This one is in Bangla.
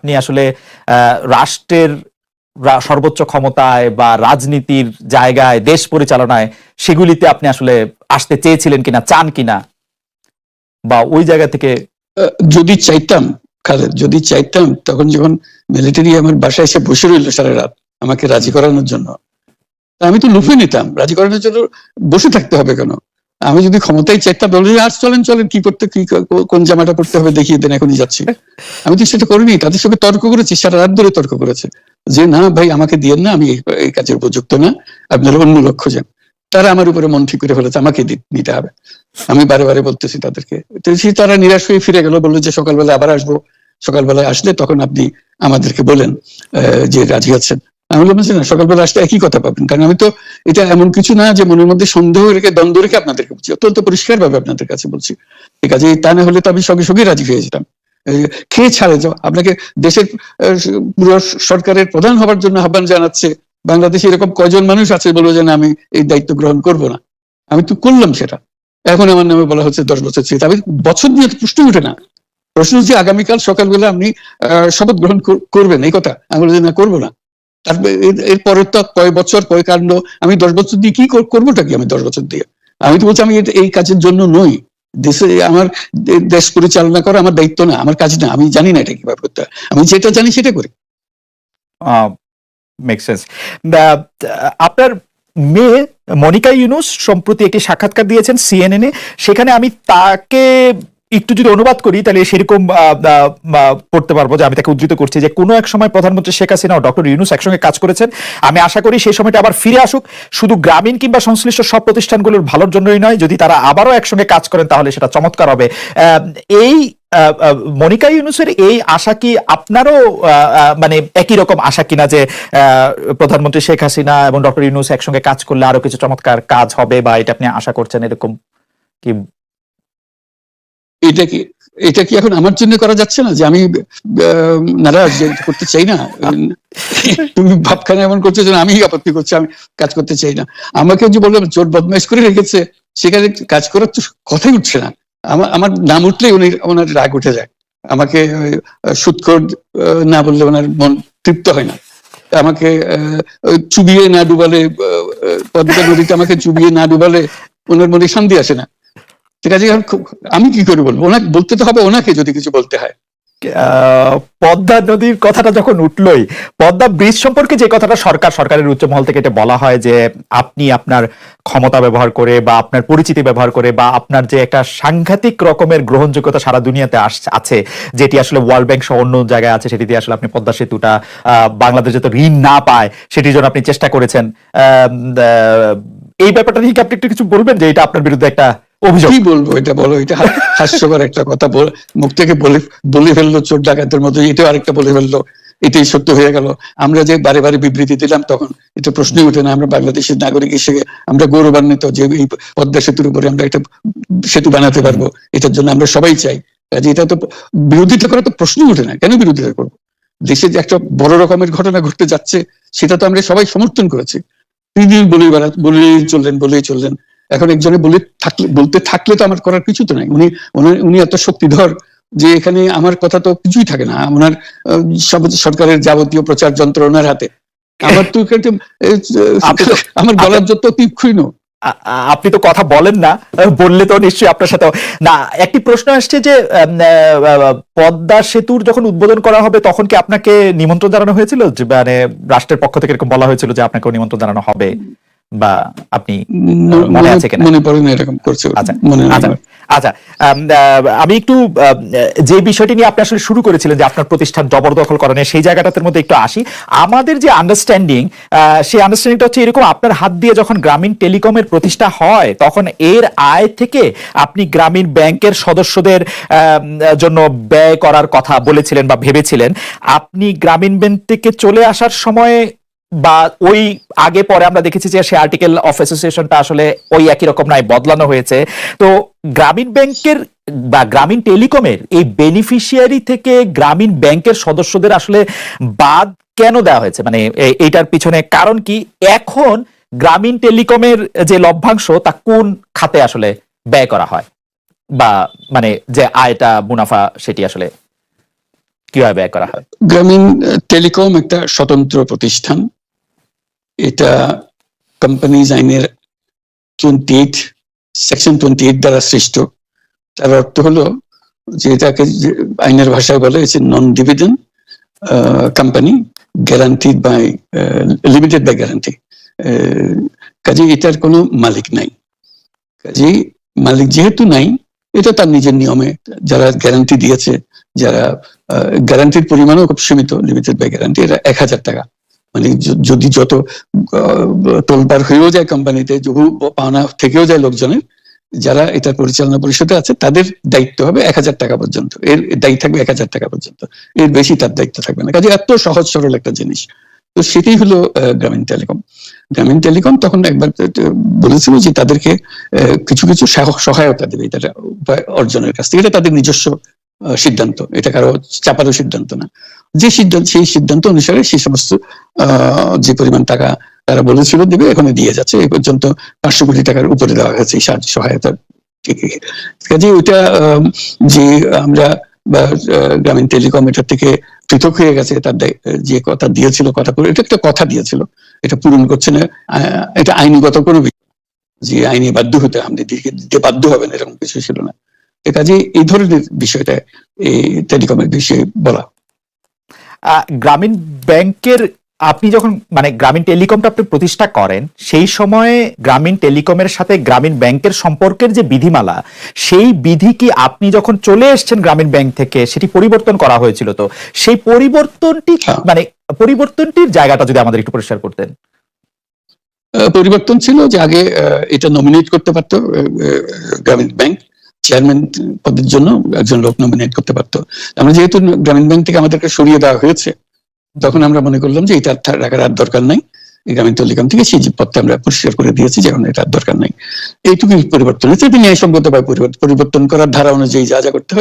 আপনি আসলে রাষ্ট্রের সর্বোচ্চ ক্ষমতায় বা রাজনীতির জায়গায়, দেশ পরিচালনায়, সেগুলিতে আপনি আসলে আসতে চেয়েছিলেন কিনা, চান কিনা, বা ওই জায়গা থেকে? যদি চাইতাম খালেদ, যদি চাইতাম, তখন যখন মিলিটারি আমার বাসায় এসে বসে রইল সারা রাত আমাকে রাজি করানোর জন্য, আমি তো লুফে নিতাম। রাজি করানোর জন্য বসে থাকতে হবে কেন? আমি যদি ক্ষমতায় চাইতাম, বলি আর চলেন চলেন, কি করতে, কি কোন জামাটা পড়তে হবে দেখিয়ে দেন, এখনই যাচ্ছি। আমি তো সেটা করিনি। তাদের সঙ্গে তর্ক করেছি, সারা রাত ধরে তর্ক করেছে যে না ভাই আমাকে দিয়েন না, আমি এই কাজের উপযুক্ত না, আপনারা অন্য লোক খোঁজেন। তারা আমার উপরে মন ঠিক করে ফেলেছে আমাকে নিতে হবে। আমি বারে বারে বলতেছি তাদেরকে, তারা নিরাশ হয়ে ফিরে গেল, বললো যে সকালবেলা আবার আসবো, সকালবেলায় আসলে তখন আপনি আমাদেরকে বলেন যে রাজি আছেন। আমি বললাম না, সকালবেলা আসলে একই কথা পাবেন, কারণ আমি তো এটা এমন কিছু না যে মনের মধ্যে সন্দেহ রেখে, দ্বন্দ্ব রেখে আপনাদেরকে বলছি, অত্যন্ত পরিষ্কার ভাবে আপনাদের কাছে বলছি। ঠিক আছে, তা না হলে তো আমি সঙ্গে সঙ্গে রাজি হয়ে যেতাম। খেয়ে ছাড়ে যাও, আপনাকে দেশের পুরো সরকারের প্রধান হবার জন্য আহ্বান জানাচ্ছে, বাংলাদেশে এরকম কয়জন মানুষ আছে বলবো যে না আমি এই দায়িত্ব গ্রহণ করব না। আমি তো করলাম সেটা। এখন আমার নামে বলা হচ্ছে 10 বছর ছিল। আমি বছর নিয়ে তো প্রশ্ন উঠে না। প্রশ্ন হচ্ছে আগামীকাল সকালবেলা আপনি শপথ গ্রহণ করবেন, এই কথা। আমি বলি না, করবো না। তারপরে এরপরে তো কয় বছর, কয় কাণ্ড। আমি 10 বছর দিয়ে কি করবোটা কি? আমি 10 বছর দিয়ে, আমি তো বলছি আমি এই কাজের জন্য নই। দেশে আমার দেশ পরিচালনা করা আমার দায়িত্ব না, আমার কাজ না। আমি জানি না এটা কিভাবে করতে হয়, আমি যেটা জানি সেটা করি। Make sense. আপনার মেয়ে মনিকা ইউনুস সম্প্রতি একটি সাক্ষাৎকার দিয়েছেন সিএনএন এ। সেখানে আমি তাকে একটু যদি অনুবাদ করি তাহলে সেরকম পড়তে পারবো, যে আমি তাকে উদ্ধৃত করছি যে কোনো এক সময় প্রধানমন্ত্রী শেখ হাসিনা ও ডক্টর ইউনুস একসঙ্গে কাজ করেছেন। আমি আশা করি সেই সময়টা আবার ফিরে আসুক, শুধু গ্রামীণ কিংবা সংশ্লিষ্ট সব প্রতিষ্ঠানগুলোর ভালোর জন্যই নয়। যদি তারা আবারও একসঙ্গে কাজ করেন তাহলে সেটা চমৎকার হবে। এই মনিকা ইউনুসের এই আশা কি আপনারও মানে একই রকম আশা কিনা, যে প্রধানমন্ত্রী শেখ হাসিনা এবং ডক্টর ইউনুস একসঙ্গে কাজ করলে আরো কিছু চমৎকার কাজ হবে, বা এটা আপনি আশা করছেন, এরকম কি? এটা কি এখন আমার জন্য করা যাচ্ছে না যে আমি নারাজ, করতে চাই না? তুমি ভাবখানা এমন করছো যে আমি আপত্তি করছি, আমি কাজ করতে চাই না। আমাকে যে বললাম চোর বদমাইশ করে রেখেছে, সেখানে কাজ করার তো কথাই উঠছে না। আমার নাম উঠলেই ওনার রাগ উঠে যায়। আমাকে সুৎখোর না বললে ওনার মন তৃপ্ত হয় না। আমাকে চুবিয়ে না ডুবালে, পদ্মা নদীতে আমাকে চুবিয়ে না ডুবালে ওনার মনে শান্তি আসে না। ঠিক আছে, আমি কি করে বলবো? ওনাকে বলতে তো হবে, ওনাকে যদি কিছু বলতে হয়। পদ্মা নদীর কথাটা যখন উঠলই, পদ্মা ব্রিজ সম্পর্কে যে কথাটা সরকারের উচ্চ মহল থেকে এটা বলা হয় যে আপনি আপনার ক্ষমতা ব্যবহার করে বা আপনার পরিচিতি ব্যবহার করে বা আপনার যে একটা সাংঘাতিক রকমের গ্রহণযোগ্যতা সারা দুনিয়াতে আছে, যেটি আসলে ওয়ার্ল্ড ব্যাংক সহ অন্য জায়গায় আছে, সেটি দিয়ে আসলে আপনি পদ্মা সেতুটা বাংলাদেশ যাতে ঋণ না পায় সেটির জন্য আপনি চেষ্টা করেছেন। এই ব্যাপারটা নিয়ে আপনি একটু কিছু বলবেন, যে এটা আপনার বিরুদ্ধে একটা অভিযোগ? কি বলবো, এটা বলো, এটা হাস্যকর একটা কথা মুখ থেকে বলে ফেললো চোর ডাকাতের মতো, এটাও আরেকটা বলে ফেললো, এটাই সত্য হয়ে গেল। আমরা যে বারে বারে বিবৃতি দিলাম তখন এটা প্রশ্নই ওঠে না। আমরা বাংলাদেশের নাগরিক হিসেবে আমরা গৌরবান্বিত যে এই পদ্মা সেতুর উপরে আমরা একটা সেতু বানাতে পারবো, এটার জন্য আমরা সবাই চাই। কাজে এটা তো বিরোধিতা করা তো প্রশ্নই ওঠে না। কেন বিরোধিতা করবো? দেশে যে একটা বড় রকমের ঘটনা ঘটতে যাচ্ছে সেটা তো আমরা সবাই সমর্থন করেছি। তিনি বলেই চললেন। এখন একজনে বলতে থাকলে তো আমার করার কিছু তো নাই। উনি এত শক্তিধর যে এখানে আমার কথা তো কিছুই থাকে না। ওনার সরকারের যাবতীয় প্রচার যন্ত্র ওনার হাতে। আমার তো আমার গলার যত তীক্ষ্ণ। আপনি তো কথা বলেন না, বললে তো নিশ্চয়ই আপনার সাথে না। একটি প্রশ্ন আসছে যে পদ্মা সেতুর যখন উদ্বোধন করা হবে তখন কি আপনাকে নিমন্ত্রণ জানানো হয়েছিল, যে মানে রাষ্ট্রের পক্ষ থেকে এরকম বলা হয়েছিল যে আপনাকে নিমন্ত্রণ জানানো হবে, বা আপনি মনে আছে কিনা? মনে পড়ে না এরকম করছে। আচ্ছা, আমি একটু যে বিষয়টি নিয়ে আপনি আসলে শুরু করেছিলেন যে আপনার প্রতিষ্ঠান জবরদখল করা নিয়ে, সেই জায়গাটার মধ্যে একটু আসি। আমাদের যে আন্ডারস্ট্যান্ডিং, সেই আন্ডারস্ট্যান্ডিংটা হচ্ছে এরকম: আপনার হাত দিয়ে যখন গ্রামীণ টেলিকমের প্রতিষ্ঠা হয় তখন এর আয় থেকে আপনি গ্রামীণ ব্যাংকের সদস্যদের জন্য ব্যয় করার কথা বলেছিলেন বা ভেবেছিলেন। আপনি গ্রামীণ ব্যাংক থেকে চলে আসার সময় বা ওই আগে পরে আমরা দেখেছি যে সে আর্টিকেল অফ অ্যাসোসিয়েশনটা আসলে ওই একই রকম নাই, বদলানো হয়েছে। তো গ্রামীণ ব্যাংকের বা গ্রামীণ টেলিকমের এই বেনিফিশিয়ারি থেকে গ্রামীণ ব্যাংকের সদস্যদের আসলে বাদ কেন দেওয়া হয়েছে? মানে এইটার পিছনে কারণ কি? এখন গ্রামীণ টেলিকমের যে লভ্যাংশ তা কোন খাতে আসলে ব্যয় করা হয়, বা মানে যে আয়টা মুনাফা সেটি আসলে? কিভাবে ব্যয় করা হয়? গ্রামীণ টেলিকম একটা স্বতন্ত্র প্রতিষ্ঠান। এটা কোম্পানিজ আইনের 28 সেকশন 28 দ্বারা সৃষ্ট। তার অর্থ হলো যে এটাকে আইনের ভাষায় বলে non dividend company, guaranteed by limited by guarantee. কাজে এটার কোনো মালিক নাই। কাজে মালিক যেহেতু নাই, এটা তার নিজের নিয়মে যারা গ্যারান্টি দিয়েছে, যারা গ্যারান্টির পরিমাণও খুব সীমিত, লিমিটেড বাই গ্যারান্টি, এটা 1000 টাকা। মানে যদি যত তোলপাড় হয়েও যায় কোম্পানিতে, বহু পাওনা থেকেও যায় লোকজনের, যারা এটা পরিচালনা পরিষদে আছে তাদের দায়িত্ব হবে 1000 টাকা পর্যন্ত, এর দায়িত্ব থাকবে 1000 টাকা পর্যন্ত, এর বেশি তার দায়িত্ব থাকবে না। কাজে এত সহজ সরল একটা জিনিস। তো সেটাই হলো গ্রামীণ টেলিকম। গ্রামীণ টেলিকম তখন একবার বলেছিল যে তাদেরকে কিছু কিছু সহায়তা দেবে এটা উপায় অর্জনের কাছ থেকে। এটা তাদের নিজস্ব সিদ্ধান্ত, এটা কারো চাপারও সিদ্ধান্ত না। যে সিদ্ধান্ত, সেই সিদ্ধান্ত অনুসারে সেই সমস্ত যে পরিমাণ টাকা তারা বলেছিল দেবে, এখানে দিয়ে যাচ্ছে। এই পর্যন্ত 500 কোটি টাকার উপরে দেওয়া হয়েছে এই সাহায্য সহায়তা। কাজে ওইটা যে আমরা বা গ্রামীণ টেলিকম এটার থেকে পৃথক হয়ে গেছে, তার যে কথা দিয়েছিল, কথা করে এটা একটা কথা দিয়েছিল, এটা পূরণ করছে না, এটা আইনগত কোনো যে আইনে বাধ্য হতে আপনি দিতে বাধ্য হবেন এরকম কিছু ছিল না। কাজে এই ধরনের বিষয়টা এই টেলিকমের বিষয়ে বলা। গ্রামীণ ব্যাংকের আপনি যখন মানে গ্রামীণ টেলিকমটা আপনি প্রতিষ্ঠা করেন, সেই সময়ে গ্রামীণ টেলিকমের সাথে গ্রামীণ ব্যাংকের সম্পর্কের যে বিধিমালা, সেই বিধি কি আপনি যখন চলে এসেছেন গ্রামীণ ব্যাংক থেকে সেটি পরিবর্তন করা হয়েছিল? তো সেই পরিবর্তনটি মানে পরিবর্তনটির জায়গাটা যদি আমাদের একটু পরিষ্কার করতেন। পরিবর্তন ছিল যে আগে এটা নমিনেট করতে পারতো গ্রামীণ ব্যাংক, চেয়ারম্যান পদের জন্য একজন লোক নমিনেট করতে পারতো। আমরা যেহেতু গ্রামীণ ব্যাংক থেকে আমাদেরকে সরিয়ে দেওয়া হয়েছে, তখন আমরা মনে করলাম যে এটা রাখার আর দরকার নাই। গ্রামীণ টেলিকম থেকে সেই পদটা আমরা পরিষ্কার করে দিয়েছি, যেমন এটা দরকার নাই। এইটুকুই পরিবর্তন হয়েছে। ন্যায়সঙ্গতভাবে পরিবর্তন করার ধারা অনুযায়ী যা যা করতে হয়